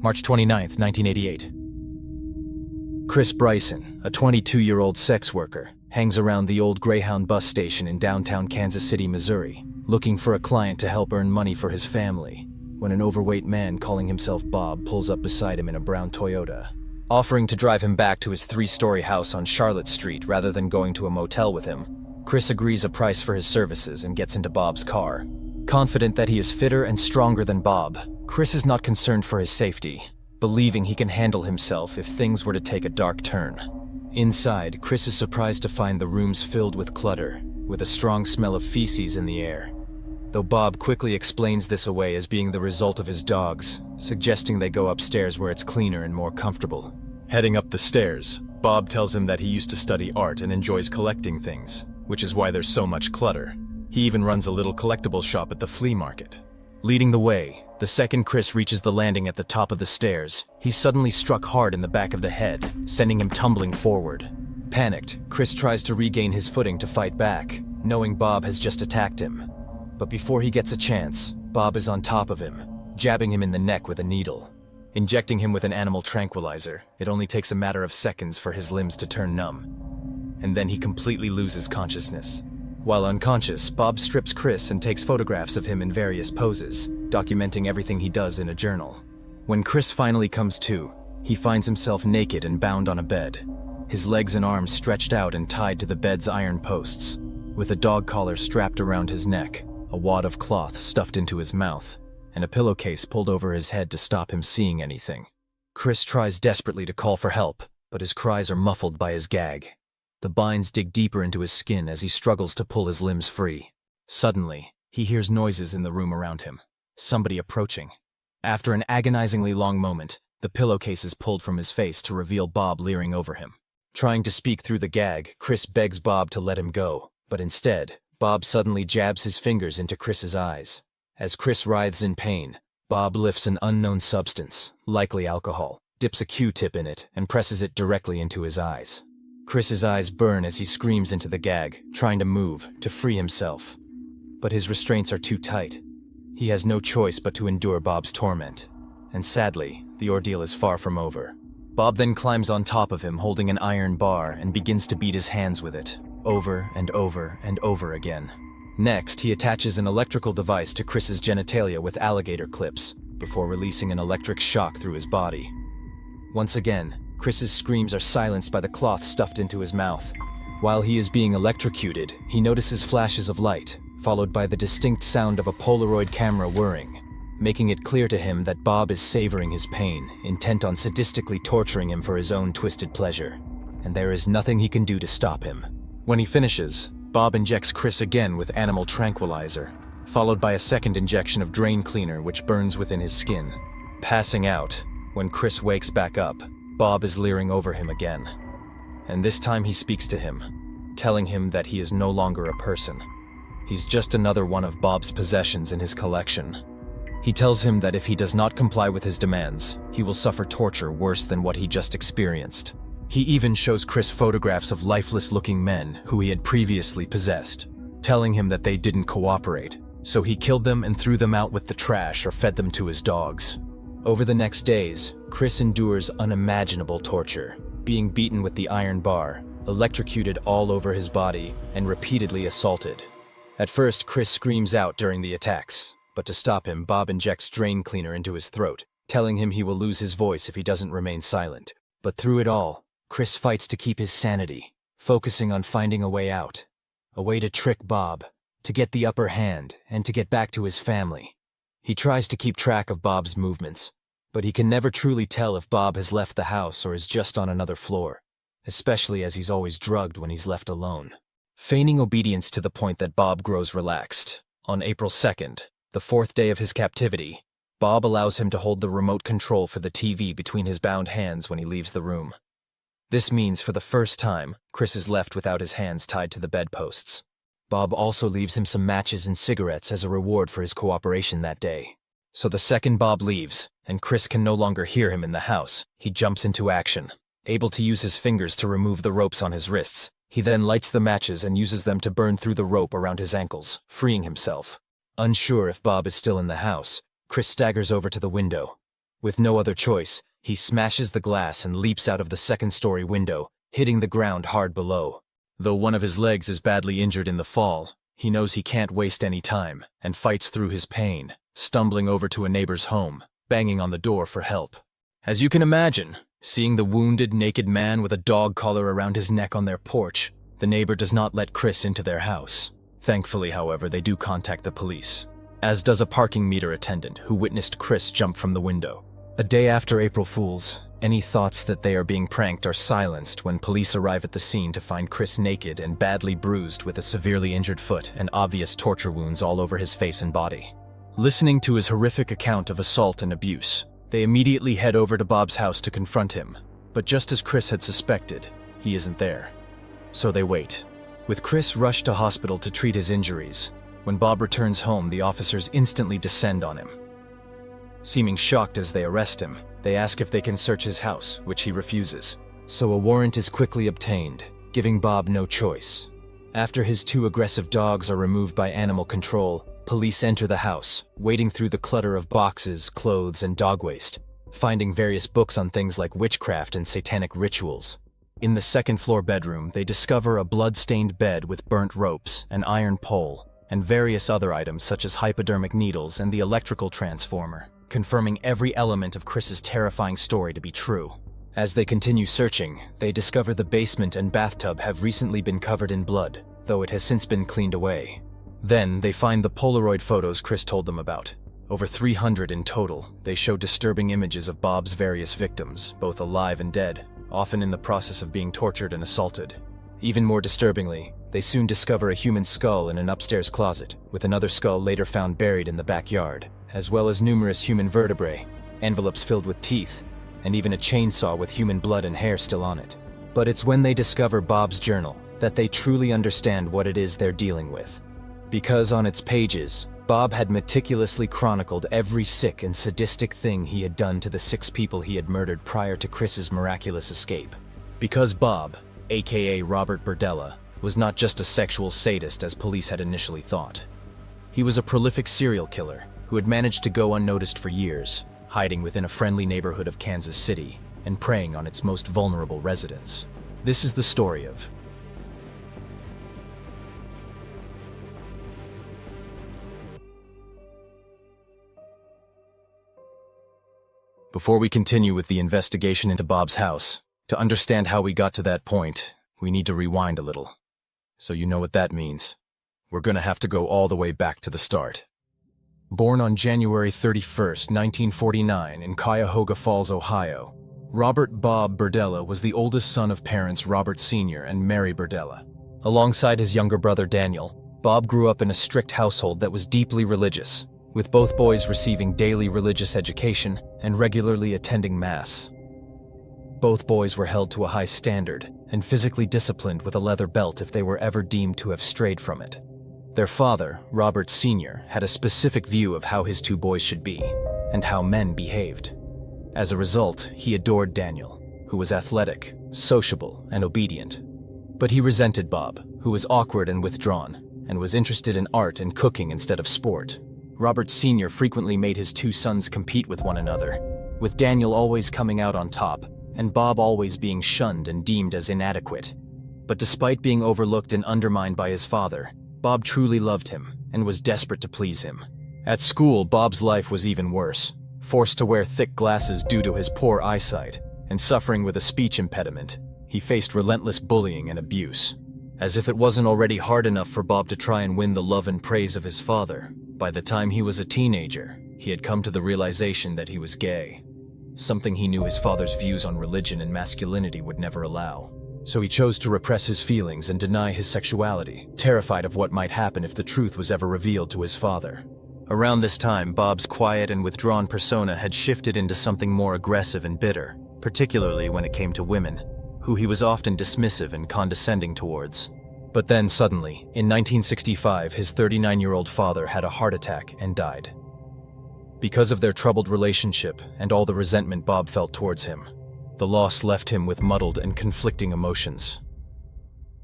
March 29, 1988. Chris Bryson, a 22-year-old sex worker, hangs around the old Greyhound bus station in downtown Kansas City, Missouri, looking for a client to help earn money for his family, when an overweight man calling himself Bob pulls up beside him in a brown Toyota, offering to drive him back to his 3-story house on Charlotte Street rather than going to a motel with him. Chris agrees a price for his services and gets into Bob's car. Confident that he is fitter and stronger than Bob, Chris is not concerned for his safety, believing he can handle himself if things were to take a dark turn. Inside, Chris is surprised to find the rooms filled with clutter, with a strong smell of feces in the air. Though Bob quickly explains this away as being the result of his dogs, suggesting they go upstairs where it's cleaner and more comfortable. Heading up the stairs, Bob tells him that he used to study art and enjoys collecting things, which is why there's so much clutter. He even runs a little collectible shop at the flea market. Leading the way, the second Chris reaches the landing at the top of the stairs, he's suddenly struck hard in the back of the head, sending him tumbling forward. Panicked, Chris tries to regain his footing to fight back, knowing Bob has just attacked him. But before he gets a chance, Bob is on top of him, jabbing him in the neck with a needle. Injecting him with an animal tranquilizer, it only takes a matter of seconds for his limbs to turn numb. And then he completely loses consciousness. While unconscious, Bob strips Chris and takes photographs of him in various poses, documenting everything he does in a journal. When Chris finally comes to, he finds himself naked and bound on a bed, his legs and arms stretched out and tied to the bed's iron posts, with a dog collar strapped around his neck, a wad of cloth stuffed into his mouth, and a pillowcase pulled over his head to stop him seeing anything. Chris tries desperately to call for help, but his cries are muffled by his gag. The binds dig deeper into his skin as he struggles to pull his limbs free. Suddenly, he hears noises in the room around him. Somebody approaching. After an agonizingly long moment, the pillowcase is pulled from his face to reveal Bob leering over him. Trying to speak through the gag, Chris begs Bob to let him go, but instead, Bob suddenly jabs his fingers into Chris's eyes. As Chris writhes in pain, Bob lifts an unknown substance, likely alcohol, dips a Q-tip in it, and presses it directly into his eyes. Chris's eyes burn as he screams into the gag, trying to move, to free himself. But his restraints are too tight. He has no choice but to endure Bob's torment. And sadly, the ordeal is far from over. Bob then climbs on top of him holding an iron bar and begins to beat his hands with it, over and over and over again. Next, he attaches an electrical device to Chris's genitalia with alligator clips, before releasing an electric shock through his body. Once again, Chris's screams are silenced by the cloth stuffed into his mouth. While he is being electrocuted, he notices flashes of light, followed by the distinct sound of a Polaroid camera whirring, making it clear to him that Bob is savoring his pain, intent on sadistically torturing him for his own twisted pleasure. And there is nothing he can do to stop him. When he finishes, Bob injects Chris again with animal tranquilizer, followed by a second injection of drain cleaner which burns within his skin. Passing out, when Chris wakes back up, Bob is leering over him again. And this time he speaks to him, telling him that he is no longer a person. He's just another one of Bob's possessions in his collection. He tells him that if he does not comply with his demands, he will suffer torture worse than what he just experienced. He even shows Chris photographs of lifeless-looking men who he had previously possessed, telling him that they didn't cooperate, so he killed them and threw them out with the trash or fed them to his dogs. Over the next days, Chris endures unimaginable torture, being beaten with the iron bar, electrocuted all over his body, and repeatedly assaulted. At first, Chris screams out during the attacks, but to stop him, Bob injects drain cleaner into his throat, telling him he will lose his voice if he doesn't remain silent. But through it all, Chris fights to keep his sanity, focusing on finding a way out. A way to trick Bob, to get the upper hand, and to get back to his family. He tries to keep track of Bob's movements, but he can never truly tell if Bob has left the house or is just on another floor, especially as he's always drugged when he's left alone. Feigning obedience to the point that Bob grows relaxed, on April 2nd, the 4th day of his captivity, Bob allows him to hold the remote control for the TV between his bound hands when he leaves the room. This means for the first time, Chris is left without his hands tied to the bedposts. Bob also leaves him some matches and cigarettes as a reward for his cooperation that day. So the second Bob leaves, and Chris can no longer hear him in the house, he jumps into action. Able to use his fingers to remove the ropes on his wrists, he then lights the matches and uses them to burn through the rope around his ankles, freeing himself. Unsure if Bob is still in the house, Chris staggers over to the window. With no other choice, he smashes the glass and leaps out of the second-story window, hitting the ground hard below. Though one of his legs is badly injured in the fall, he knows he can't waste any time and fights through his pain, stumbling over to a neighbor's home, banging on the door for help. As you can imagine, seeing the wounded, naked man with a dog collar around his neck on their porch, the neighbor does not let Chris into their house. Thankfully, however, they do contact the police, as does a parking meter attendant who witnessed Chris jump from the window. A day after April Fool's, any thoughts that they are being pranked are silenced when police arrive at the scene to find Chris naked and badly bruised with a severely injured foot and obvious torture wounds all over his face and body. Listening to his horrific account of assault and abuse, they immediately head over to Bob's house to confront him, but just as Chris had suspected, he isn't there. So they wait. With Chris rushed to hospital to treat his injuries, when Bob returns home, the officers instantly descend on him. Seeming shocked as they arrest him, they ask if they can search his house, which he refuses. So a warrant is quickly obtained, giving Bob no choice. After his 2 aggressive dogs are removed by animal control, police enter the house, wading through the clutter of boxes, clothes, and dog waste, finding various books on things like witchcraft and satanic rituals. In the second-floor bedroom, they discover a blood-stained bed with burnt ropes, an iron pole, and various other items such as hypodermic needles and the electrical transformer, confirming every element of Chris's terrifying story to be true. As they continue searching, they discover the basement and bathtub have recently been covered in blood, though it has since been cleaned away. Then, they find the Polaroid photos Chris told them about. Over 300 in total, they show disturbing images of Bob's various victims, both alive and dead, often in the process of being tortured and assaulted. Even more disturbingly, they soon discover a human skull in an upstairs closet, with another skull later found buried in the backyard, as well as numerous human vertebrae, envelopes filled with teeth, and even a chainsaw with human blood and hair still on it. But it's when they discover Bob's journal that they truly understand what it is they're dealing with. Because on its pages, Bob had meticulously chronicled every sick and sadistic thing he had done to the 6 people he had murdered prior to Chris's miraculous escape. Because Bob, aka Robert Berdella, was not just a sexual sadist as police had initially thought. He was a prolific serial killer who had managed to go unnoticed for years, hiding within a friendly neighborhood of Kansas City and preying on its most vulnerable residents. This is the story of Before we continue with the investigation into Bob's house, to understand how we got to that point, we need to rewind a little. So you know what that means. We're gonna have to go all the way back to the start. Born on January 31st, 1949 in Cuyahoga Falls, Ohio, Robert Bob Berdella was the oldest son of parents Robert Sr. and Mary Berdella. Alongside his younger brother Daniel, Bob grew up in a strict household that was deeply religious, with both boys receiving daily religious education and regularly attending Mass. Both boys were held to a high standard and physically disciplined with a leather belt if they were ever deemed to have strayed from it. Their father, Robert Sr., had a specific view of how his 2 boys should be and how men behaved. As a result, he adored Daniel, who was athletic, sociable, and obedient. But he resented Bob, who was awkward and withdrawn, and was interested in art and cooking instead of sport. Robert Sr. frequently made his 2 sons compete with one another, with Daniel always coming out on top, and Bob always being shunned and deemed as inadequate. But despite being overlooked and undermined by his father, Bob truly loved him and was desperate to please him. At school, Bob's life was even worse, forced to wear thick glasses due to his poor eyesight, and suffering with a speech impediment. He faced relentless bullying and abuse. As if it wasn't already hard enough for Bob to try and win the love and praise of his father, by the time he was a teenager, he had come to the realization that he was gay, something he knew his father's views on religion and masculinity would never allow. So he chose to repress his feelings and deny his sexuality, terrified of what might happen if the truth was ever revealed to his father. Around this time, Bob's quiet and withdrawn persona had shifted into something more aggressive and bitter, particularly when it came to women, who he was often dismissive and condescending towards. But then suddenly, in 1965, his 39-year-old father had a heart attack and died. Because of their troubled relationship and all the resentment Bob felt towards him, the loss left him with muddled and conflicting emotions.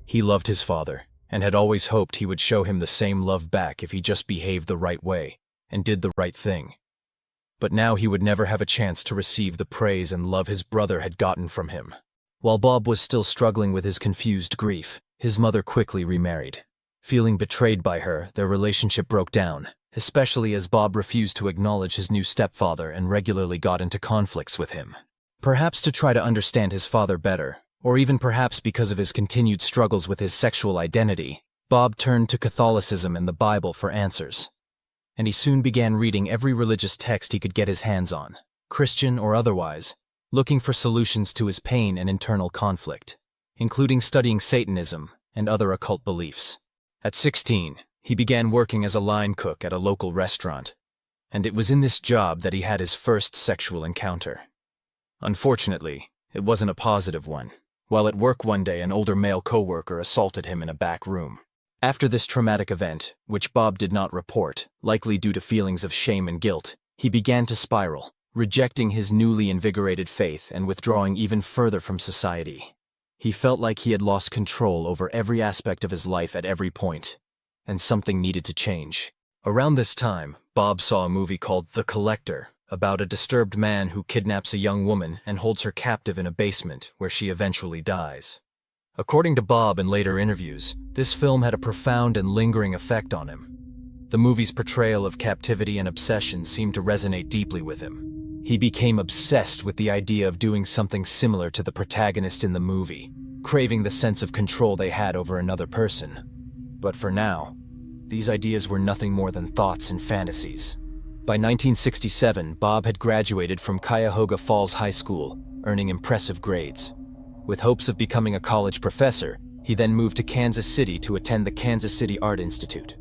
He loved his father, and had always hoped he would show him the same love back if he just behaved the right way and did the right thing. But now he would never have a chance to receive the praise and love his brother had gotten from him. While Bob was still struggling with his confused grief, his mother quickly remarried. Feeling betrayed by her, their relationship broke down, especially as Bob refused to acknowledge his new stepfather and regularly got into conflicts with him. Perhaps to try to understand his father better, or even perhaps because of his continued struggles with his sexual identity, Bob turned to Catholicism and the Bible for answers. And he soon began reading every religious text he could get his hands on, Christian or otherwise, looking for solutions to his pain and internal conflict, including studying Satanism and other occult beliefs. At 16, he began working as a line cook at a local restaurant, and it was in this job that he had his first sexual encounter. Unfortunately, it wasn't a positive one. While at work one day, an older male coworker assaulted him in a back room. After this traumatic event, which Bob did not report, likely due to feelings of shame and guilt, he began to spiral, rejecting his newly invigorated faith and withdrawing even further from society. He felt like he had lost control over every aspect of his life at every point, and something needed to change. Around this time, Bob saw a movie called The Collector, about a disturbed man who kidnaps a young woman and holds her captive in a basement where she eventually dies. According to Bob in later interviews, this film had a profound and lingering effect on him. The movie's portrayal of captivity and obsession seemed to resonate deeply with him. He became obsessed with the idea of doing something similar to the protagonist in the movie, craving the sense of control they had over another person. But for now, these ideas were nothing more than thoughts and fantasies. By 1967, Bob had graduated from Cuyahoga Falls High School, earning impressive grades. With hopes of becoming a college professor, he then moved to Kansas City to attend the Kansas City Art Institute.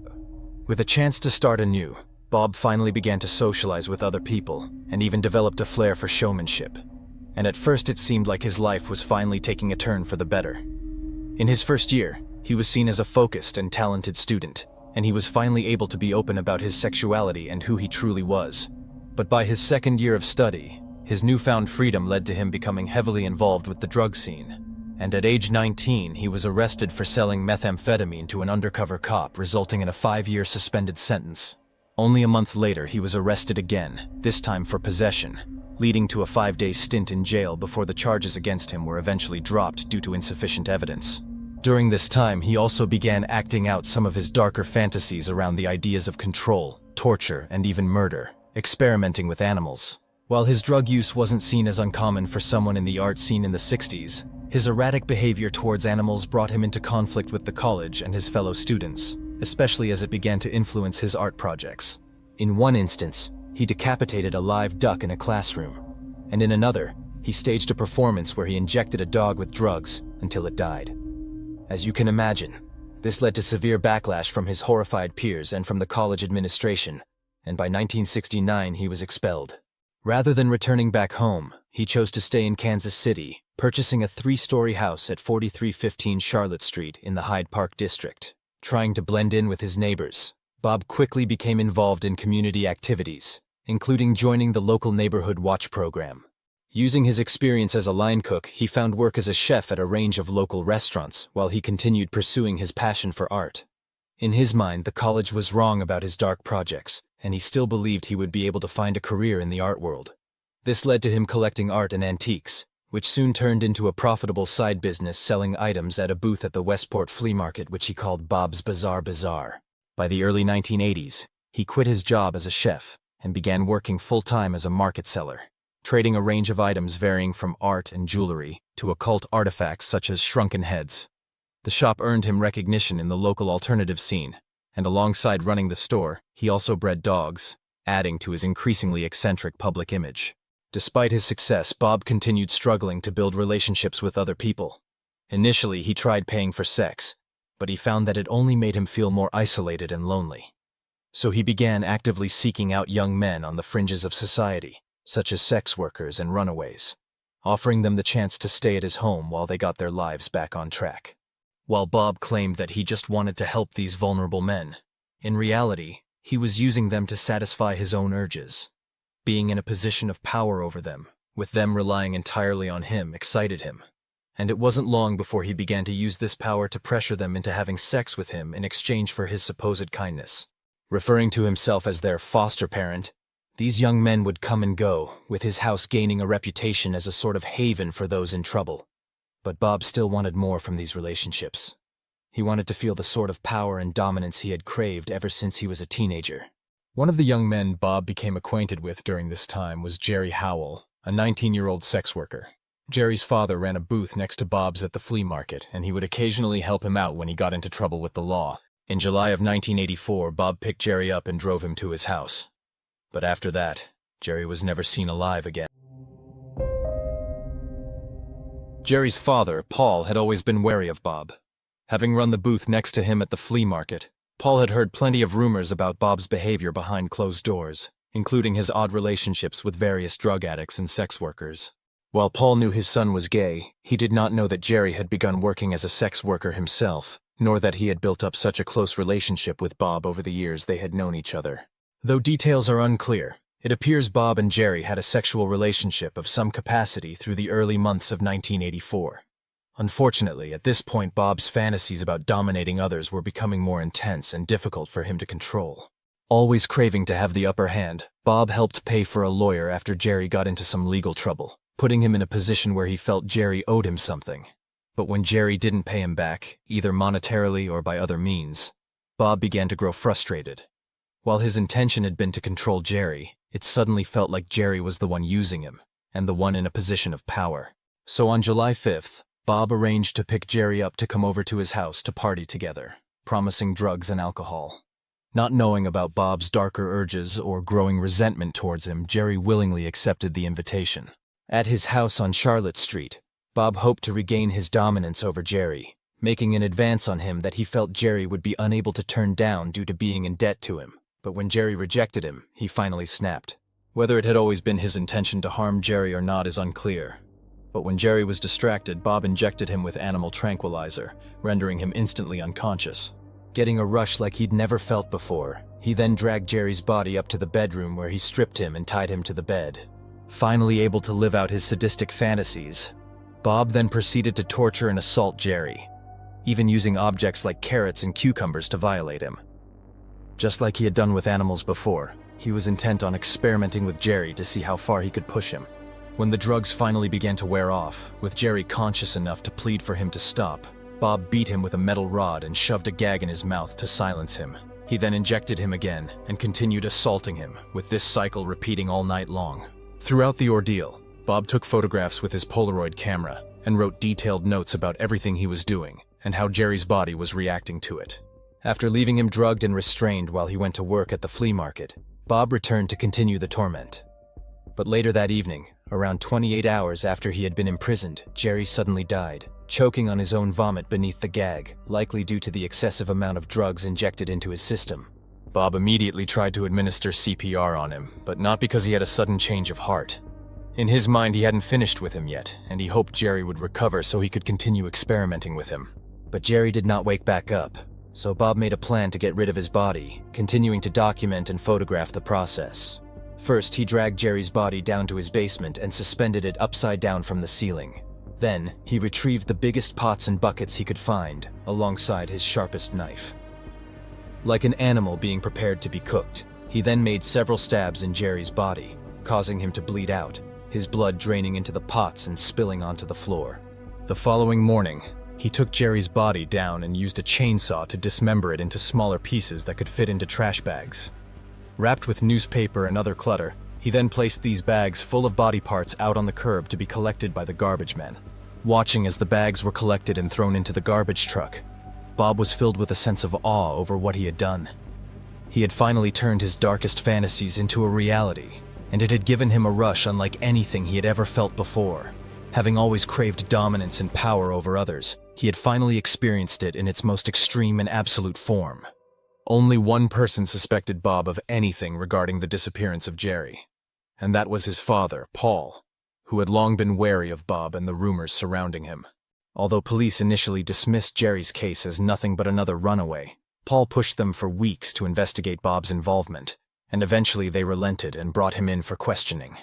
With a chance to start anew, Bob finally began to socialize with other people and even developed a flair for showmanship. And at first it seemed like his life was finally taking a turn for the better. In his first year, he was seen as a focused and talented student, and he was finally able to be open about his sexuality and who he truly was. But by his second year of study, his newfound freedom led to him becoming heavily involved with the drug scene. And at age 19, he was arrested for selling methamphetamine to an undercover cop, resulting in a 5-year suspended sentence. Only a month later, he was arrested again, this time for possession, leading to a 5-day stint in jail before the charges against him were eventually dropped due to insufficient evidence. During this time, he also began acting out some of his darker fantasies around the ideas of control, torture, and even murder, experimenting with animals. While his drug use wasn't seen as uncommon for someone in the art scene in the 60s, his erratic behavior towards animals brought him into conflict with the college and his fellow students, especially as it began to influence his art projects. In one instance, he decapitated a live duck in a classroom, and in another, he staged a performance where he injected a dog with drugs until it died. As you can imagine, this led to severe backlash from his horrified peers and from the college administration, and by 1969 he was expelled. Rather than returning back home, he chose to stay in Kansas City, purchasing a 3-story house at 4315 Charlotte Street in the Hyde Park district. Trying to blend in with his neighbors, Bob quickly became involved in community activities, including joining the local neighborhood watch program. Using his experience as a line cook, he found work as a chef at a range of local restaurants while he continued pursuing his passion for art. In his mind, the college was wrong about his dark projects, and he still believed he would be able to find a career in the art world. This led to him collecting art and antiques, which soon turned into a profitable side business selling items at a booth at the Westport flea market, which he called Bob's Bizarre Bazaar. By the early 1980s, he quit his job as a chef and began working full-time as a market seller, trading a range of items varying from art and jewelry to occult artifacts such as shrunken heads. The shop earned him recognition in the local alternative scene, and alongside running the store, he also bred dogs, adding to his increasingly eccentric public image. Despite his success, Bob continued struggling to build relationships with other people. Initially, he tried paying for sex, but he found that it only made him feel more isolated and lonely. So he began actively seeking out young men on the fringes of society, such as sex workers and runaways, offering them the chance to stay at his home while they got their lives back on track. While Bob claimed that he just wanted to help these vulnerable men, in reality, he was using them to satisfy his own urges. Being in a position of power over them, with them relying entirely on him, excited him. And it wasn't long before he began to use this power to pressure them into having sex with him in exchange for his supposed kindness. Referring to himself as their foster parent, These young men would come and go, with his house gaining a reputation as a sort of haven for those in trouble. But Bob still wanted more from these relationships. He wanted to feel the sort of power and dominance he had craved ever since he was a teenager. One of the young men Bob became acquainted with during this time was Jerry Howell, a 19-year-old sex worker. Jerry's father ran a booth next to Bob's at the flea market, and he would occasionally help him out when he got into trouble with the law. In July of 1984, Bob picked Jerry up and drove him to his house. But after that, Jerry was never seen alive again. Jerry's father, Paul, had always been wary of Bob. Having run the booth next to him at the flea market, Paul had heard plenty of rumors about Bob's behavior behind closed doors, including his odd relationships with various drug addicts and sex workers. While Paul knew his son was gay, he did not know that Jerry had begun working as a sex worker himself, nor that he had built up such a close relationship with Bob over the years they had known each other. Though details are unclear, it appears Bob and Jerry had a sexual relationship of some capacity through the early months of 1984. Unfortunately, at this point Bob's fantasies about dominating others were becoming more intense and difficult for him to control. Always craving to have the upper hand, Bob helped pay for a lawyer after Jerry got into some legal trouble, putting him in a position where he felt Jerry owed him something. But when Jerry didn't pay him back, either monetarily or by other means, Bob began to grow frustrated. While his intention had been to control Jerry, it suddenly felt like Jerry was the one using him, and the one in a position of power. So on July 5th, Bob arranged to pick Jerry up to come over to his house to party together, promising drugs and alcohol. Not knowing about Bob's darker urges or growing resentment towards him, Jerry willingly accepted the invitation. At his house on Charlotte Street, Bob hoped to regain his dominance over Jerry, making an advance on him that he felt Jerry would be unable to turn down due to being in debt to him. But when Jerry rejected him, he finally snapped. Whether it had always been his intention to harm Jerry or not is unclear. But when Jerry was distracted, Bob injected him with animal tranquilizer, rendering him instantly unconscious. Getting a rush like he'd never felt before, he then dragged Jerry's body up to the bedroom where he stripped him and tied him to the bed. Finally able to live out his sadistic fantasies, Bob then proceeded to torture and assault Jerry, even using objects like carrots and cucumbers to violate him. Just like he had done with animals before, he was intent on experimenting with Jerry to see how far he could push him. When the drugs finally began to wear off, with Jerry conscious enough to plead for him to stop, Bob beat him with a metal rod and shoved a gag in his mouth to silence him. He then injected him again and continued assaulting him, with this cycle repeating all night long. Throughout the ordeal, Bob took photographs with his Polaroid camera and wrote detailed notes about everything he was doing and how Jerry's body was reacting to it. After leaving him drugged and restrained while he went to work at the flea market, Bob returned to continue the torment. But later that evening, around 28 hours after he had been imprisoned, Jerry suddenly died, choking on his own vomit beneath the gag, likely due to the excessive amount of drugs injected into his system. Bob immediately tried to administer CPR on him, but not because he had a sudden change of heart. In his mind, he hadn't finished with him yet, and he hoped Jerry would recover so he could continue experimenting with him. But Jerry did not wake back up, so Bob made a plan to get rid of his body, continuing to document and photograph the process. First, he dragged Jerry's body down to his basement and suspended it upside down from the ceiling. Then, he retrieved the biggest pots and buckets he could find, alongside his sharpest knife. Like an animal being prepared to be cooked, he then made several stabs in Jerry's body, causing him to bleed out, his blood draining into the pots and spilling onto the floor. The following morning, he took Jerry's body down and used a chainsaw to dismember it into smaller pieces that could fit into trash bags. Wrapped with newspaper and other clutter, he then placed these bags full of body parts out on the curb to be collected by the garbage men. Watching as the bags were collected and thrown into the garbage truck, Bob was filled with a sense of awe over what he had done. He had finally turned his darkest fantasies into a reality, and it had given him a rush unlike anything he had ever felt before. Having always craved dominance and power over others, he had finally experienced it in its most extreme and absolute form. Only one person suspected Bob of anything regarding the disappearance of Jerry, and that was his father, Paul, who had long been wary of Bob and the rumors surrounding him. Although police initially dismissed Jerry's case as nothing but another runaway, Paul pushed them for weeks to investigate Bob's involvement, and eventually they relented and brought him in for questioning.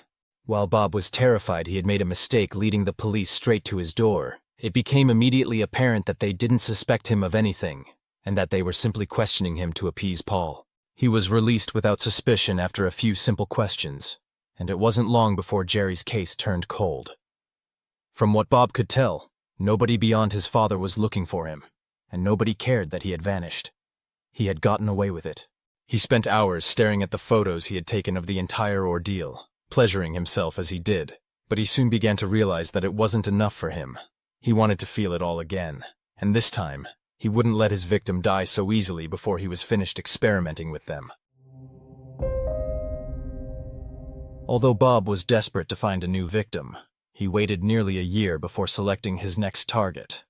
While Bob was terrified he had made a mistake leading the police straight to his door, it became immediately apparent that they didn't suspect him of anything, and that they were simply questioning him to appease Paul. He was released without suspicion after a few simple questions, and it wasn't long before Jerry's case turned cold. From what Bob could tell, nobody beyond his father was looking for him, and nobody cared that he had vanished. He had gotten away with it. He spent hours staring at the photos he had taken of the entire ordeal, pleasuring himself as he did, but he soon began to realize that it wasn't enough for him. He wanted to feel it all again, and this time, he wouldn't let his victim die so easily before he was finished experimenting with them. Although Bob was desperate to find a new victim, he waited nearly a year before selecting his next target,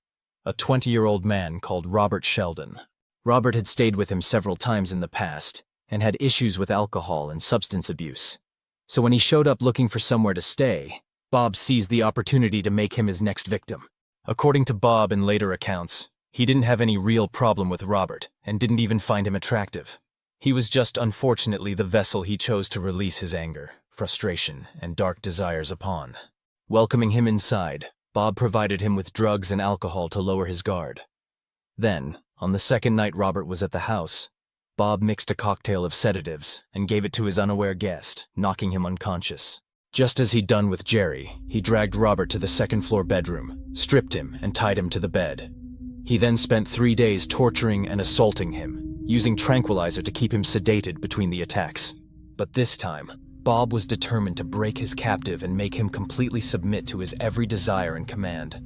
a 20-year-old man called Robert Sheldon. Robert had stayed with him several times in the past and had issues with alcohol and substance abuse. So when he showed up looking for somewhere to stay, Bob seized the opportunity to make him his next victim. According to Bob in later accounts, he didn't have any real problem with Robert and didn't even find him attractive. He was just unfortunately the vessel he chose to release his anger, frustration, and dark desires upon. Welcoming him inside, Bob provided him with drugs and alcohol to lower his guard. Then, on the second night Robert was at the house, Bob mixed a cocktail of sedatives and gave it to his unaware guest, knocking him unconscious. Just as he'd done with Jerry, he dragged Robert to the second-floor bedroom, stripped him, and tied him to the bed. He then spent 3 days torturing and assaulting him, using tranquilizer to keep him sedated between the attacks. But this time, Bob was determined to break his captive and make him completely submit to his every desire and command.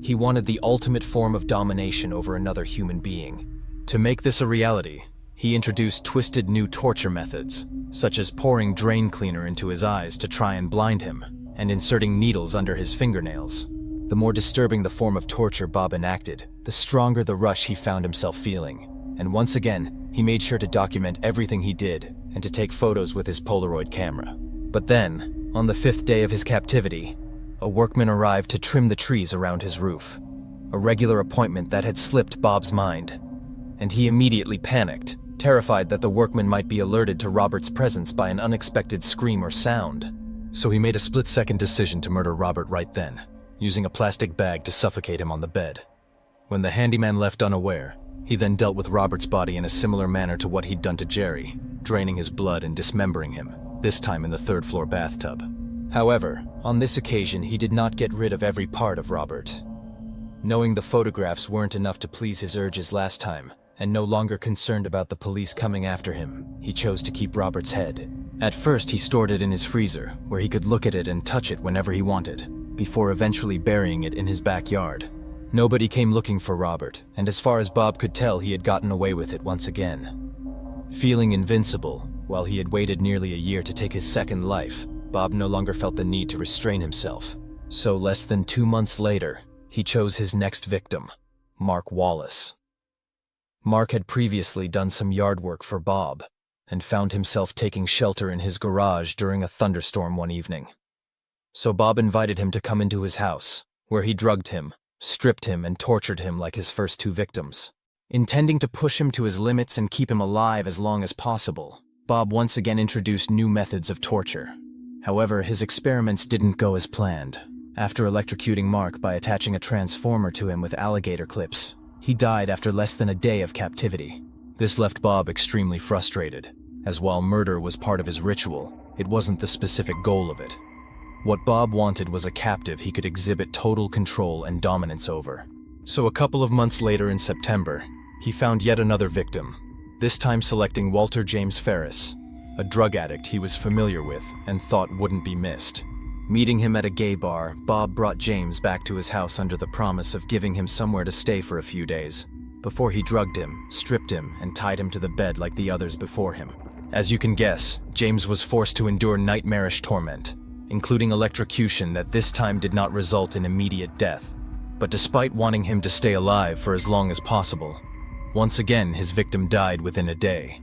He wanted the ultimate form of domination over another human being. To make this a reality, he introduced twisted new torture methods, such as pouring drain cleaner into his eyes to try and blind him, and inserting needles under his fingernails. The more disturbing the form of torture Bob enacted, the stronger the rush he found himself feeling. And once again, he made sure to document everything he did and to take photos with his Polaroid camera. But then, on the 5th day of his captivity, a workman arrived to trim the trees around his roof, a regular appointment that had slipped Bob's mind. And he immediately panicked, terrified that the workman might be alerted to Robert's presence by an unexpected scream or sound. So he made a split-second decision to murder Robert right then, using a plastic bag to suffocate him on the bed. When the handyman left unaware, he then dealt with Robert's body in a similar manner to what he'd done to Jerry, draining his blood and dismembering him, this time in the third-floor bathtub. However, on this occasion he did not get rid of every part of Robert. Knowing the photographs weren't enough to please his urges last time, and no longer concerned about the police coming after him, he chose to keep Robert's head. At first he stored it in his freezer, where he could look at it and touch it whenever he wanted, before eventually burying it in his backyard. Nobody came looking for Robert, and as far as Bob could tell, he had gotten away with it once again. Feeling invincible, while he had waited nearly a year to take his second life, Bob no longer felt the need to restrain himself. So less than 2 months later, he chose his next victim, Mark Wallace. Mark had previously done some yard work for Bob, and found himself taking shelter in his garage during a thunderstorm one evening. So Bob invited him to come into his house, where he drugged him, stripped him, and tortured him like his first 2 victims. Intending to push him to his limits and keep him alive as long as possible, Bob once again introduced new methods of torture. However, his experiments didn't go as planned. After electrocuting Mark by attaching a transformer to him with alligator clips, he died after less than a day of captivity. This left Bob extremely frustrated, as while murder was part of his ritual, it wasn't the specific goal of it. What Bob wanted was a captive he could exhibit total control and dominance over. So a couple of months later in September, he found yet another victim, this time selecting Walter James Ferris, a drug addict he was familiar with and thought wouldn't be missed. Meeting him at a gay bar, Bob brought James back to his house under the promise of giving him somewhere to stay for a few days, before he drugged him, stripped him, and tied him to the bed like the others before him. As you can guess, James was forced to endure nightmarish torment, including electrocution that this time did not result in immediate death. But despite wanting him to stay alive for as long as possible, once again his victim died within a day,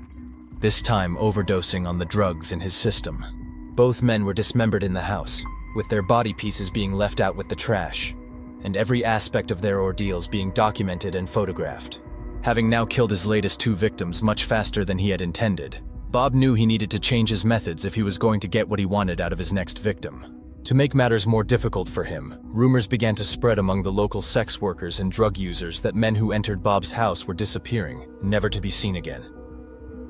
this time overdosing on the drugs in his system. Both men were dismembered in the house, with their body pieces being left out with the trash, and every aspect of their ordeals being documented and photographed. Having now killed his latest 2 victims much faster than he had intended, Bob knew he needed to change his methods if he was going to get what he wanted out of his next victim. To make matters more difficult for him, rumors began to spread among the local sex workers and drug users that men who entered Bob's house were disappearing, never to be seen again.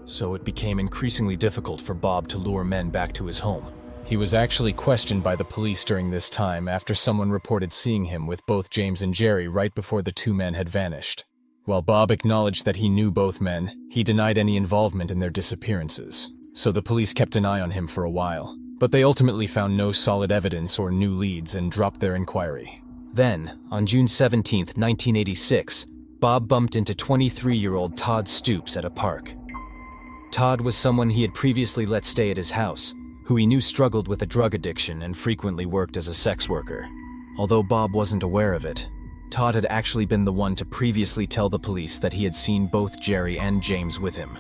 so it became increasingly difficult for Bob to lure men back to his home. He was actually questioned by the police during this time after someone reported seeing him with both James and Jerry right before the two men had vanished. While Bob acknowledged that he knew both men, he denied any involvement in their disappearances, so the police kept an eye on him for a while. But they ultimately found no solid evidence or new leads and dropped their inquiry. Then, on June 17, 1986, Bob bumped into 23-year-old Todd Stoops at a park. Todd was someone he had previously let stay at his house, who he knew struggled with a drug addiction and frequently worked as a sex worker. Although Bob wasn't aware of it, Todd had actually been the one to previously tell the police that he had seen both Jerry and James with him.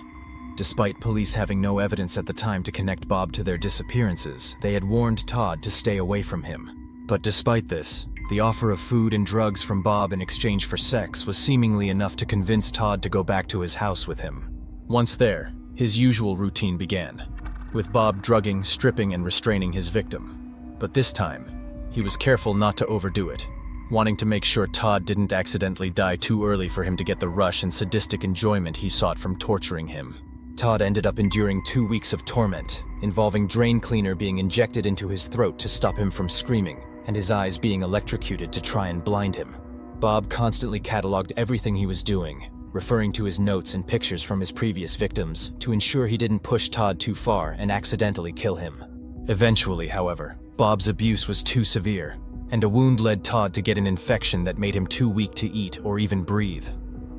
Despite police having no evidence at the time to connect Bob to their disappearances, they had warned Todd to stay away from him. But despite this, the offer of food and drugs from Bob in exchange for sex was seemingly enough to convince Todd to go back to his house with him. Once there, his usual routine began, with Bob drugging, stripping, and restraining his victim. But this time, he was careful not to overdo it, wanting to make sure Todd didn't accidentally die too early for him to get the rush and sadistic enjoyment he sought from torturing him. Todd ended up enduring 2 weeks of torment, involving drain cleaner being injected into his throat to stop him from screaming, and his eyes being electrocuted to try and blind him. Bob constantly cataloged everything he was doing, referring to his notes and pictures from his previous victims to ensure he didn't push Todd too far and accidentally kill him. Eventually, however, Bob's abuse was too severe, and a wound led Todd to get an infection that made him too weak to eat or even breathe.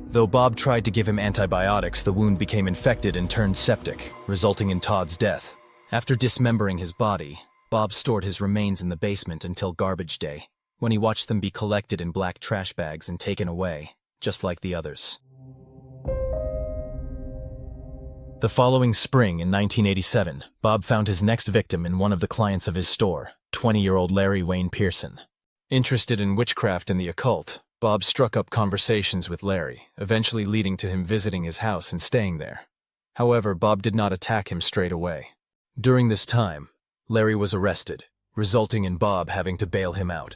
Though Bob tried to give him antibiotics, the wound became infected and turned septic, resulting in Todd's death. After dismembering his body, Bob stored his remains in the basement until garbage day, when he watched them be collected in black trash bags and taken away, just like the others. The following spring in 1987, Bob found his next victim in one of the clients of his store, 20-year-old Larry Wayne Pearson. Interested in witchcraft and the occult, Bob struck up conversations with Larry, eventually leading to him visiting his house and staying there. However, Bob did not attack him straight away. During this time, Larry was arrested, resulting in Bob having to bail him out.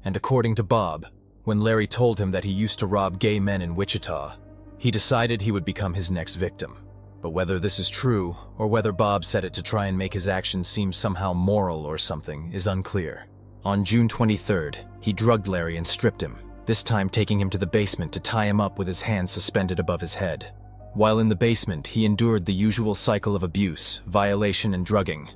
And according to Bob, when Larry told him that he used to rob gay men in Wichita, he decided he would become his next victim. But whether this is true, or whether Bob said it to try and make his actions seem somehow moral or something, is unclear. On June 23rd, he drugged Larry and stripped him, this time taking him to the basement to tie him up with his hands suspended above his head. While in the basement, he endured the usual cycle of abuse, violation, and drugging.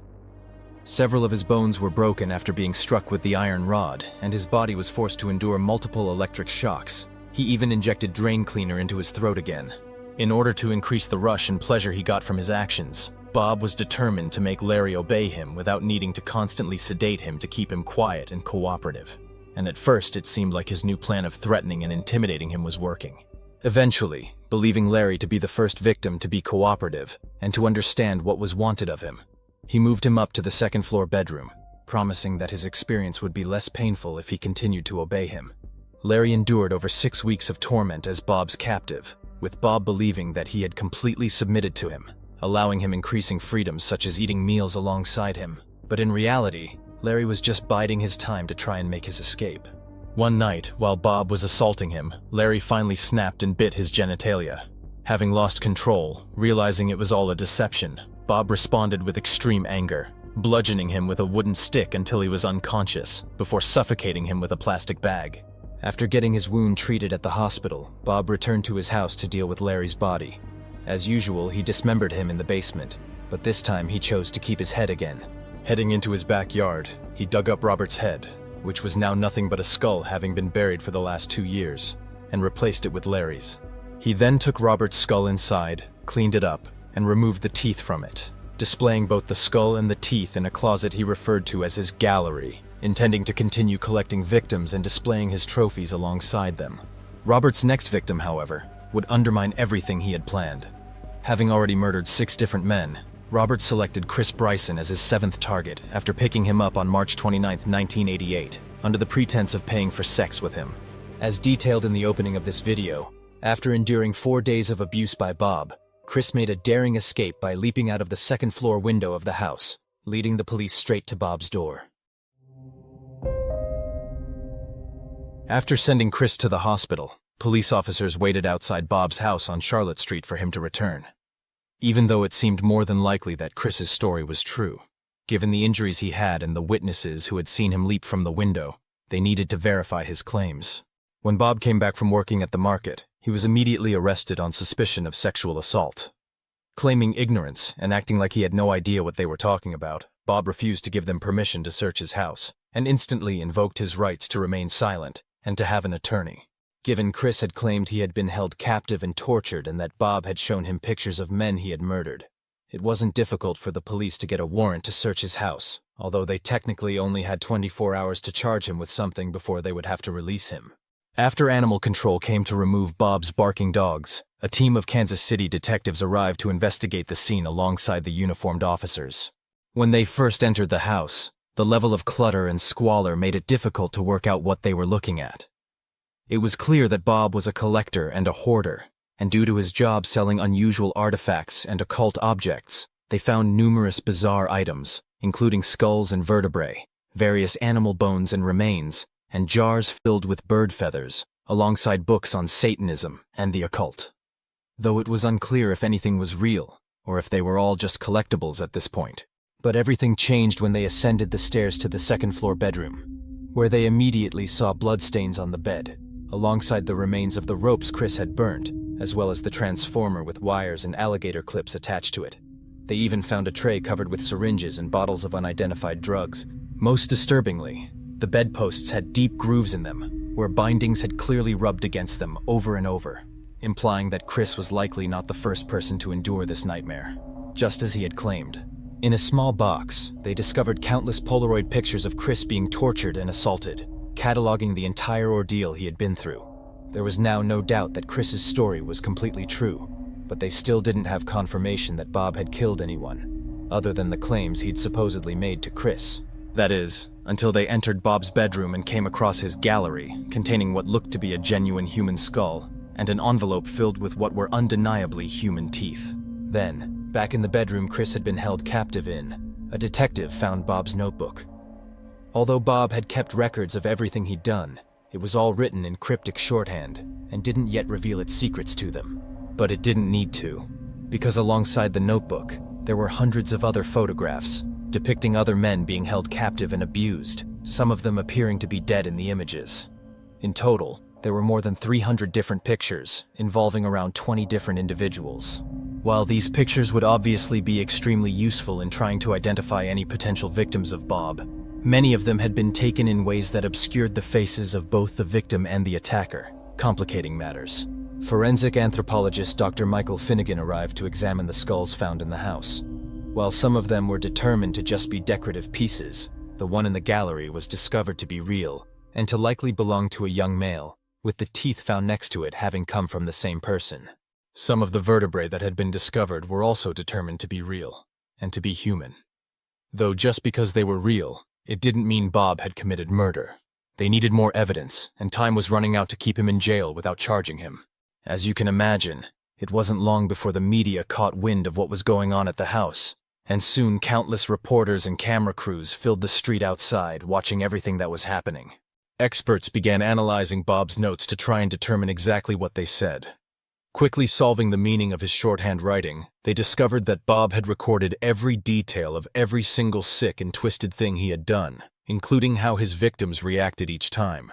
Several of his bones were broken after being struck with the iron rod, and his body was forced to endure multiple electric shocks. He even injected drain cleaner into his throat again. In order to increase the rush and pleasure he got from his actions, Bob was determined to make Larry obey him without needing to constantly sedate him to keep him quiet and cooperative. And at first it seemed like his new plan of threatening and intimidating him was working. Eventually, believing Larry to be the first victim to be cooperative and to understand what was wanted of him, he moved him up to the second-floor bedroom, promising that his experience would be less painful if he continued to obey him. Larry endured over 6 weeks of torment as Bob's captive, with Bob believing that he had completely submitted to him, allowing him increasing freedoms such as eating meals alongside him. But in reality, Larry was just biding his time to try and make his escape. One night, while Bob was assaulting him, Larry finally snapped and bit his genitalia. Having lost control, realizing it was all a deception, Bob responded with extreme anger, bludgeoning him with a wooden stick until he was unconscious, before suffocating him with a plastic bag. After getting his wound treated at the hospital, Bob returned to his house to deal with Larry's body. As usual, he dismembered him in the basement, but this time he chose to keep his head again. Heading into his backyard, he dug up Robert's head, which was now nothing but a skull having been buried for the last 2 years, and replaced it with Larry's. He then took Robert's skull inside, cleaned it up, and removed the teeth from it, displaying both the skull and the teeth in a closet he referred to as his gallery, intending to continue collecting victims and displaying his trophies alongside them. Robert's next victim, however, would undermine everything he had planned. Having already murdered 6 different men, Robert selected Chris Bryson as his 7th target after picking him up on March 29, 1988, under the pretense of paying for sex with him. As detailed in the opening of this video, after enduring 4 days of abuse by Bob, Chris made a daring escape by leaping out of the second-floor window of the house, leading the police straight to Bob's door. After sending Chris to the hospital, police officers waited outside Bob's house on Charlotte Street for him to return. even though it seemed more than likely that Chris's story was true. Given the injuries he had and the witnesses who had seen him leap from the window, they needed to verify his claims. When Bob came back from working at the market, he was immediately arrested on suspicion of sexual assault. Claiming ignorance and acting like he had no idea what they were talking about, Bob refused to give them permission to search his house and instantly invoked his rights to remain silent and to have an attorney. Given Chris had claimed he had been held captive and tortured and that Bob had shown him pictures of men he had murdered, it wasn't difficult for the police to get a warrant to search his house, although they technically only had 24 hours to charge him with something before they would have to release him. After animal control came to remove Bob's barking dogs, a team of Kansas City detectives arrived to investigate the scene alongside the uniformed officers. When they first entered the house, the level of clutter and squalor made it difficult to work out what they were looking at. It was clear that Bob was a collector and a hoarder, and due to his job selling unusual artifacts and occult objects, they found numerous bizarre items, including skulls and vertebrae, various animal bones and remains, and jars filled with bird feathers, alongside books on Satanism and the occult. Though it was unclear if anything was real, or if they were all just collectibles at this point. But everything changed when they ascended the stairs to the second-floor bedroom, where they immediately saw bloodstains on the bed, alongside the remains of the ropes Chris had burned, as well as the transformer with wires and alligator clips attached to it. They even found a tray covered with syringes and bottles of unidentified drugs. Most disturbingly, the bedposts had deep grooves in them, where bindings had clearly rubbed against them over and over, implying that Chris was likely not the first person to endure this nightmare, just as he had claimed. In a small box, they discovered countless Polaroid pictures of Chris being tortured and assaulted, cataloging the entire ordeal he had been through. There was now no doubt that Chris's story was completely true, but they still didn't have confirmation that Bob had killed anyone, other than the claims he'd supposedly made to Chris. That is, until they entered Bob's bedroom and came across his gallery, containing what looked to be a genuine human skull, and an envelope filled with what were undeniably human teeth. Then, back in the bedroom Chris had been held captive in, a detective found Bob's notebook. Although Bob had kept records of everything he'd done, it was all written in cryptic shorthand, and didn't yet reveal its secrets to them. But it didn't need to, because alongside the notebook, there were hundreds of other photographs, depicting other men being held captive and abused, some of them appearing to be dead in the images. In total, there were more than 300 different pictures, involving around 20 different individuals. While these pictures would obviously be extremely useful in trying to identify any potential victims of Bob, many of them had been taken in ways that obscured the faces of both the victim and the attacker, complicating matters. Forensic anthropologist Dr. Michael Finnegan arrived to examine the skulls found in the house. While some of them were determined to just be decorative pieces, the one in the gallery was discovered to be real and to likely belong to a young male, with the teeth found next to it having come from the same person. Some of the vertebrae that had been discovered were also determined to be real and to be human. Though just because they were real, it didn't mean Bob had committed murder. They needed more evidence, and time was running out to keep him in jail without charging him. As you can imagine, it wasn't long before the media caught wind of what was going on at the house, and soon countless reporters and camera crews filled the street outside, watching everything that was happening. Experts began analyzing Bob's notes to try and determine exactly what they said. Quickly solving the meaning of his shorthand writing, they discovered that Bob had recorded every detail of every single sick and twisted thing he had done, including how his victims reacted each time.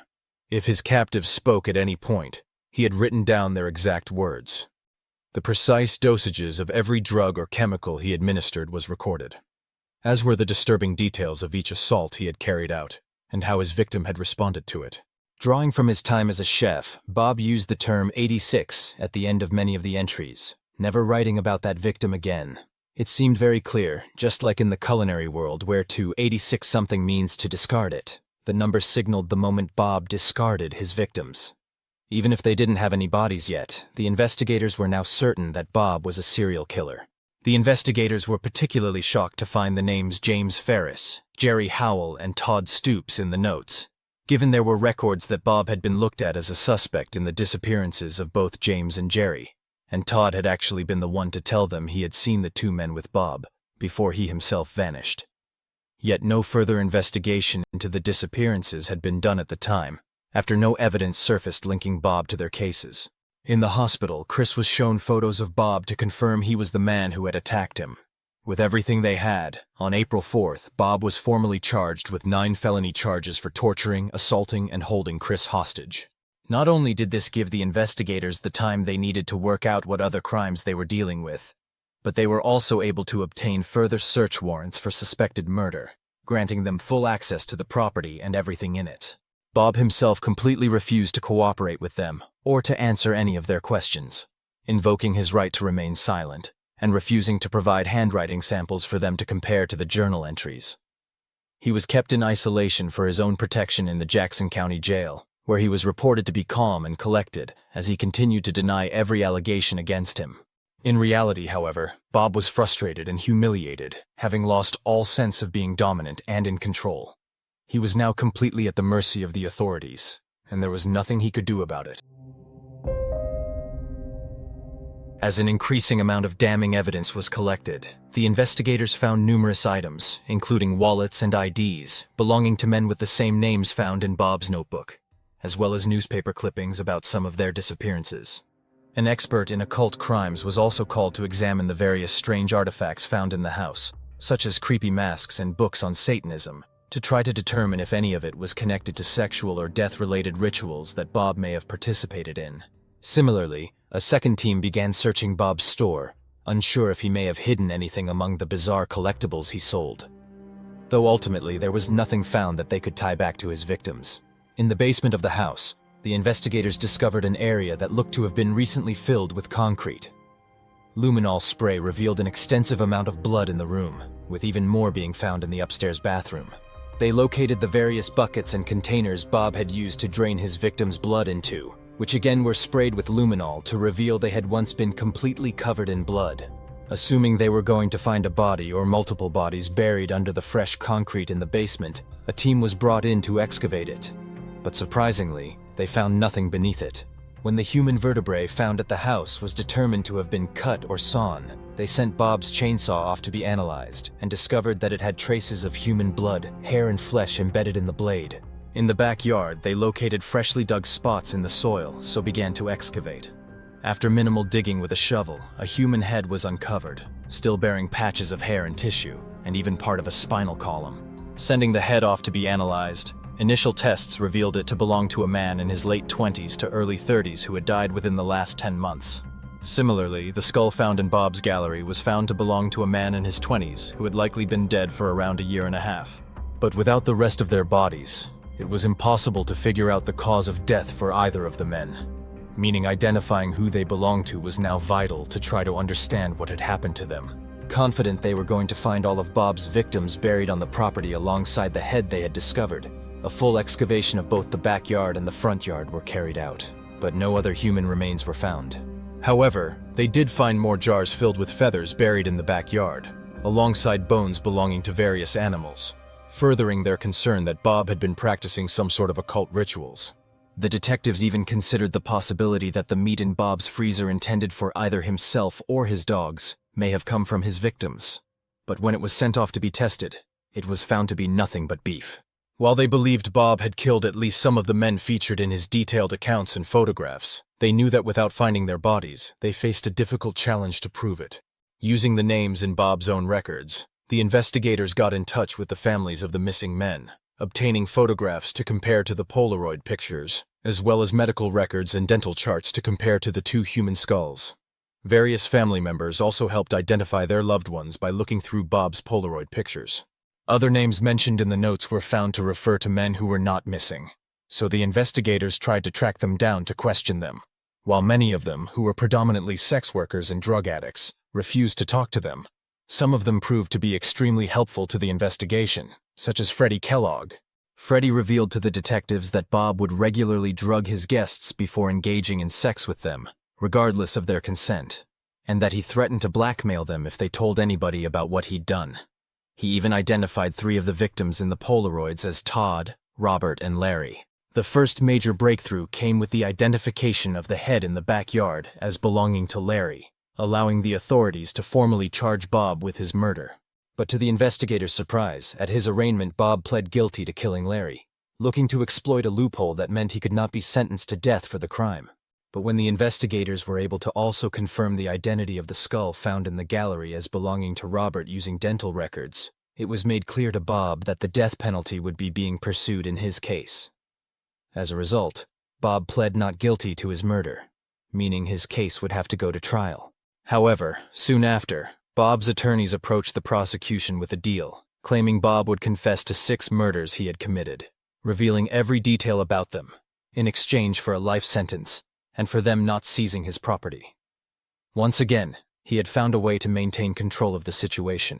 If his captives spoke at any point, he had written down their exact words. The precise dosages of every drug or chemical he administered was recorded, as were the disturbing details of each assault he had carried out, and how his victim had responded to it. Drawing from his time as a chef, Bob used the term 86 at the end of many of the entries, never writing about that victim again. It seemed very clear, just like in the culinary world where to 86 something means to discard it. The number signaled the moment Bob discarded his victims. Even if they didn't have any bodies yet, the investigators were now certain that Bob was a serial killer. The investigators were particularly shocked to find the names James Ferris, Jerry Howell, and Todd Stoops in the notes, given there were records that Bob had been looked at as a suspect in the disappearances of both James and Jerry, and Todd had actually been the one to tell them he had seen the two men with Bob before he himself vanished. Yet no further investigation into the disappearances had been done at the time, after no evidence surfaced linking Bob to their cases. In the hospital, Chris was shown photos of Bob to confirm he was the man who had attacked him. With everything they had, on April 4th, Bob was formally charged with 9 felony charges for torturing, assaulting, and holding Chris hostage. Not only did this give the investigators the time they needed to work out what other crimes they were dealing with, but they were also able to obtain further search warrants for suspected murder, granting them full access to the property and everything in it. Bob himself completely refused to cooperate with them or to answer any of their questions, invoking his right to remain silent and refusing to provide handwriting samples for them to compare to the journal entries. He was kept in isolation for his own protection in the Jackson County Jail, where he was reported to be calm and collected as he continued to deny every allegation against him. In reality, however, Bob was frustrated and humiliated, having lost all sense of being dominant and in control. He was now completely at the mercy of the authorities, and there was nothing he could do about it. As an increasing amount of damning evidence was collected, the investigators found numerous items, including wallets and IDs, belonging to men with the same names found in Bob's notebook, as well as newspaper clippings about some of their disappearances. An expert in occult crimes was also called to examine the various strange artifacts found in the house, such as creepy masks and books on Satanism, to try to determine if any of it was connected to sexual or death-related rituals that Bob may have participated in. Similarly, a second team began searching Bob's store, unsure if he may have hidden anything among the bizarre collectibles he sold. Though ultimately there was nothing found that they could tie back to his victims. In the basement of the house, the investigators discovered an area that looked to have been recently filled with concrete. Luminol spray revealed an extensive amount of blood in the room, with even more being found in the upstairs bathroom. They located the various buckets and containers Bob had used to drain his victims' blood into, which again were sprayed with luminol to reveal they had once been completely covered in blood. Assuming they were going to find a body or multiple bodies buried under the fresh concrete in the basement, a team was brought in to excavate it. But surprisingly, they found nothing beneath it. When the human vertebrae found at the house was determined to have been cut or sawn, they sent Bob's chainsaw off to be analyzed and discovered that it had traces of human blood, hair and flesh embedded in the blade. In the backyard, they located freshly dug spots in the soil, so began to excavate. After minimal digging with a shovel, a human head was uncovered, still bearing patches of hair and tissue, and even part of a spinal column. Sending the head off to be analyzed, initial tests revealed it to belong to a man in his late 20s to early 30s who had died within the last 10 months. Similarly, the skull found in Bob's gallery was found to belong to a man in his 20s who had likely been dead for around a year and a half. But without the rest of their bodies, it was impossible to figure out the cause of death for either of the men, meaning identifying who they belonged to was now vital to try to understand what had happened to them. Confident they were going to find all of Bob's victims buried on the property alongside the head they had discovered, a full excavation of both the backyard and the front yard were carried out, but no other human remains were found. However, they did find more jars filled with feathers buried in the backyard, alongside bones belonging to various animals, furthering their concern that Bob had been practicing some sort of occult rituals. The detectives even considered the possibility that the meat in Bob's freezer intended for either himself or his dogs may have come from his victims. But when it was sent off to be tested, it was found to be nothing but beef. While they believed Bob had killed at least some of the men featured in his detailed accounts and photographs, they knew that without finding their bodies, they faced a difficult challenge to prove it. Using the names in Bob's own records, the investigators got in touch with the families of the missing men, obtaining photographs to compare to the Polaroid pictures, as well as medical records and dental charts to compare to the 2 human skulls. Various family members also helped identify their loved ones by looking through Bob's Polaroid pictures. Other names mentioned in the notes were found to refer to men who were not missing, so the investigators tried to track them down to question them. While many of them, who were predominantly sex workers and drug addicts, refused to talk to them, some of them proved to be extremely helpful to the investigation, such as Freddie Kellogg. Freddie revealed to the detectives that Bob would regularly drug his guests before engaging in sex with them, regardless of their consent, and that he threatened to blackmail them if they told anybody about what he'd done. He even identified 3 of the victims in the Polaroids as Todd, Robert, and Larry. The first major breakthrough came with the identification of the head in the backyard as belonging to Larry, allowing the authorities to formally charge Bob with his murder. But to the investigators' surprise, at his arraignment Bob pled guilty to killing Larry, looking to exploit a loophole that meant he could not be sentenced to death for the crime. But when the investigators were able to also confirm the identity of the skull found in the gallery as belonging to Robert using dental records, it was made clear to Bob that the death penalty would be being pursued in his case. As a result, Bob pled not guilty to his murder, meaning his case would have to go to trial. However, soon after, Bob's attorneys approached the prosecution with a deal, claiming Bob would confess to 6 murders he had committed, revealing every detail about them, in exchange for a life sentence, and for them not seizing his property. Once again, he had found a way to maintain control of the situation.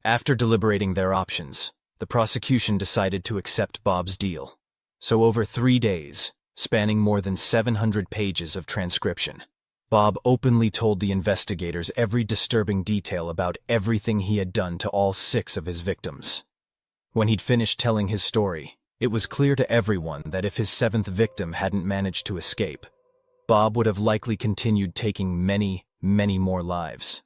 After deliberating their options, the prosecution decided to accept Bob's deal. So over 3 days, spanning more than 700 pages of transcription, Bob openly told the investigators every disturbing detail about everything he had done to all 6 of his victims. When he'd finished telling his story, it was clear to everyone that if his 7th victim hadn't managed to escape, Bob would have likely continued taking many, many more lives.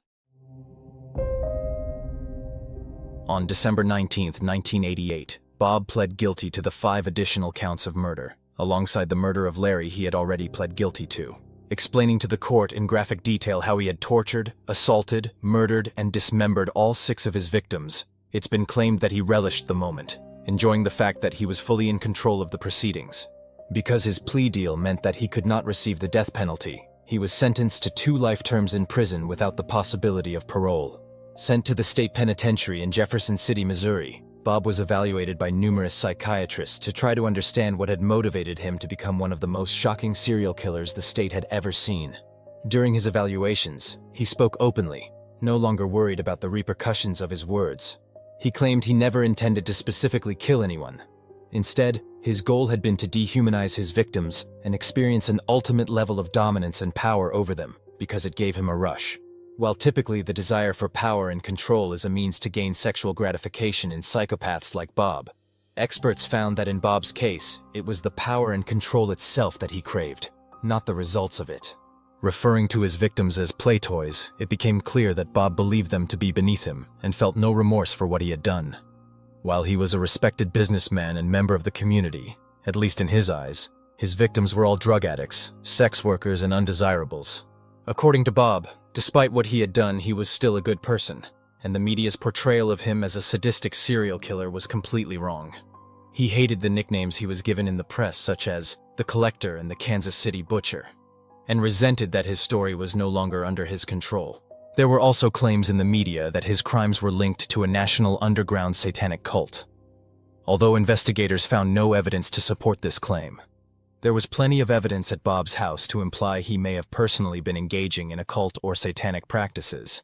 On December 19, 1988, Bob pled guilty to the 5 additional counts of murder, alongside the murder of Larry he had already pled guilty to, explaining to the court in graphic detail how he had tortured, assaulted, murdered, and dismembered all 6 of his victims. It's been claimed that he relished the moment, enjoying the fact that he was fully in control of the proceedings. Because his plea deal meant that he could not receive the death penalty, he was sentenced to 2 life terms in prison without the possibility of parole. Sent to the state penitentiary in Jefferson City, Missouri, Bob was evaluated by numerous psychiatrists to try to understand what had motivated him to become one of the most shocking serial killers the state had ever seen. During his evaluations, he spoke openly, no longer worried about the repercussions of his words. He claimed he never intended to specifically kill anyone. Instead, his goal had been to dehumanize his victims and experience an ultimate level of dominance and power over them, because it gave him a rush. While typically the desire for power and control is a means to gain sexual gratification in psychopaths like Bob, experts found that in Bob's case, it was the power and control itself that he craved, not the results of it. Referring to his victims as play toys, it became clear that Bob believed them to be beneath him and felt no remorse for what he had done. While he was a respected businessman and member of the community, at least in his eyes, his victims were all drug addicts, sex workers, and undesirables. According to Bob, despite what he had done, he was still a good person, and the media's portrayal of him as a sadistic serial killer was completely wrong. He hated the nicknames he was given in the press, such as the Collector and the Kansas City Butcher, and resented that his story was no longer under his control. There were also claims in the media that his crimes were linked to a national underground satanic cult. Although investigators found no evidence to support this claim, there was plenty of evidence at Bob's house to imply he may have personally been engaging in occult or satanic practices,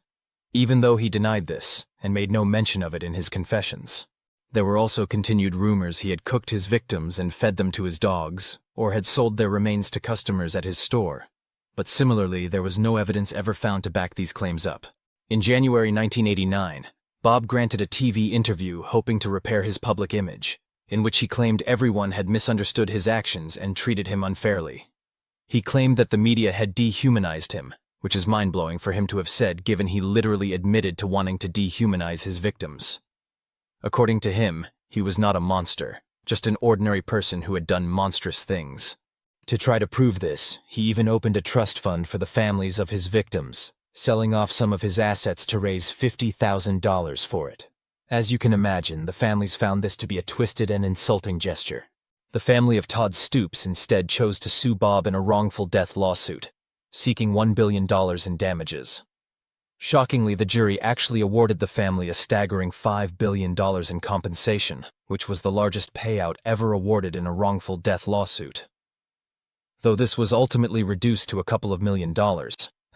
even though he denied this and made no mention of it in his confessions. There were also continued rumors he had cooked his victims and fed them to his dogs, or had sold their remains to customers at his store. But similarly, there was no evidence ever found to back these claims up. In January 1989, Bob granted a TV interview hoping to repair his public image, in which he claimed everyone had misunderstood his actions and treated him unfairly. He claimed that the media had dehumanized him, which is mind-blowing for him to have said given he literally admitted to wanting to dehumanize his victims. According to him, he was not a monster, just an ordinary person who had done monstrous things. To try to prove this, he even opened a trust fund for the families of his victims, selling off some of his assets to raise $50,000 for it. As you can imagine, the families found this to be a twisted and insulting gesture. The family of Todd Stoops instead chose to sue Bob in a wrongful death lawsuit, seeking $1 billion in damages. Shockingly, the jury actually awarded the family a staggering $5 billion in compensation, which was the largest payout ever awarded in a wrongful death lawsuit. Though this was ultimately reduced to a couple of $1 million,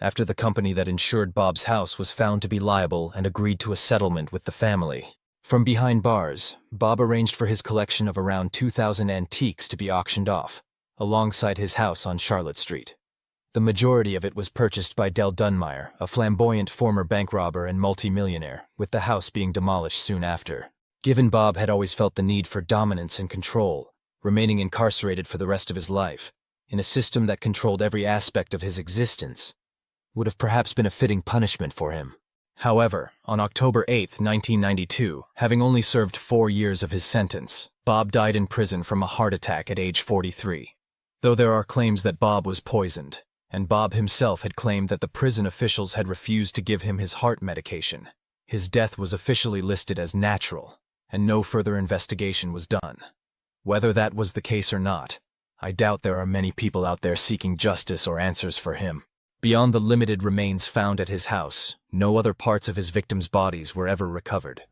after the company that insured Bob's house was found to be liable and agreed to a settlement with the family. From behind bars, Bob arranged for his collection of around 2,000 antiques to be auctioned off, alongside his house on Charlotte Street. The majority of it was purchased by Del Dunmire, a flamboyant former bank robber and multimillionaire, with the house being demolished soon after. Given Bob had always felt the need for dominance and control, remaining incarcerated for the rest of his life, in a system that controlled every aspect of his existence, would have perhaps been a fitting punishment for him. However, on October 8, 1992, having only served 4 years of his sentence, Bob died in prison from a heart attack at age 43. Though there are claims that Bob was poisoned, and Bob himself had claimed that the prison officials had refused to give him his heart medication. His death was officially listed as natural, and no further investigation was done. Whether that was the case or not, I doubt there are many people out there seeking justice or answers for him. Beyond the limited remains found at his house, no other parts of his victims' bodies were ever recovered.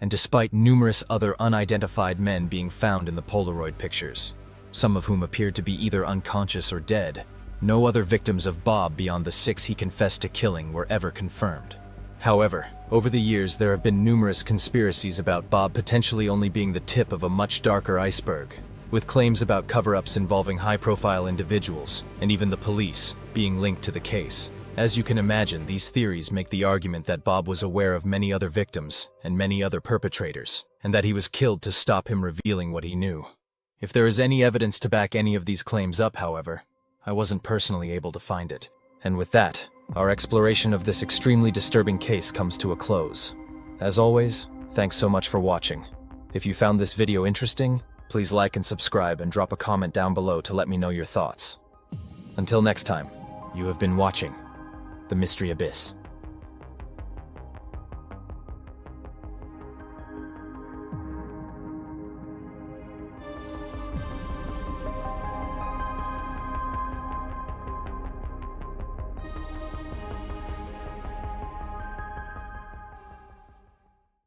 And despite numerous other unidentified men being found in the Polaroid pictures, some of whom appeared to be either unconscious or dead, no other victims of Bob beyond the 6 he confessed to killing were ever confirmed. However, over the years there have been numerous conspiracies about Bob potentially only being the tip of a much darker iceberg, with claims about cover-ups involving high-profile individuals, and even the police, being linked to the case. As you can imagine, these theories make the argument that Bob was aware of many other victims and many other perpetrators, and that he was killed to stop him revealing what he knew. If there is any evidence to back any of these claims up, however, I wasn't personally able to find it. And with that, our exploration of this extremely disturbing case comes to a close. As always, thanks so much for watching. If you found this video interesting, please like and subscribe and drop a comment down below to let me know your thoughts. Until next time, you have been watching The Mystery Abyss.